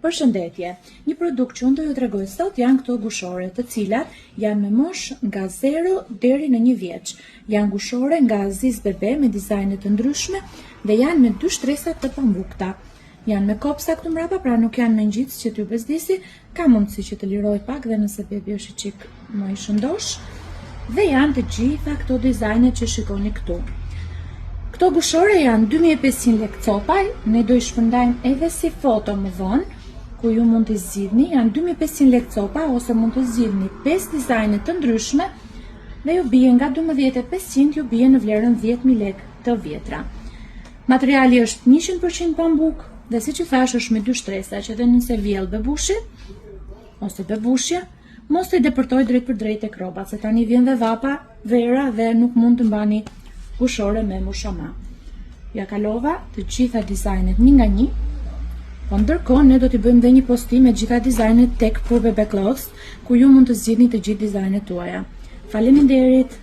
Përshëndetje, një produkt që unë do ju tregoj sot janë këto gushore, të cilat janë me moshë nga 0 deri në 1 vjeç. Janë gushore nga Aziz Bebe me dizajne të ndryshme dhe janë me 2 shtresa të pambukta. Janë me kopsa këtu mbrapa, pra nuk janë me ngjitës që t'ju bezdisi, ka mundësi që të liroj pak dhe nëse bebi është i qik më i shëndosh. Dhe janë të gjitha këto dizajne që shikoni këtu. Këto gushore janë 2500 lekë copaj, ne do i shpërndajmë edhe si foto më vonë, ku ju mund të zgjidhni, janë 2500 lekë copa ose mund të zgjidhni 5 dizajne të ndryshme dhe ju bie nga 12500 ju bie në vlerën 10.000 lekë të vjetra. Materiali është 100% pambuk dhe si që thash është me 2 shtresa që dhe nëse vjell bebushi ose bebushja, mos të i depërtoj drejt për drejt e krobat, se tani vjen dhe vapa, vera dhe nuk mund të mbani gushore me mushama. Ja kalova të gjitha dizajnet një nga një. Po ndërkohë ne do t'i bëjmë dhe një postim me gjitha dizajnet tek Pur Bebe Clothes, ku ju mund të zgjidhni të gjithë dizajnet tuaja. Faleminderit!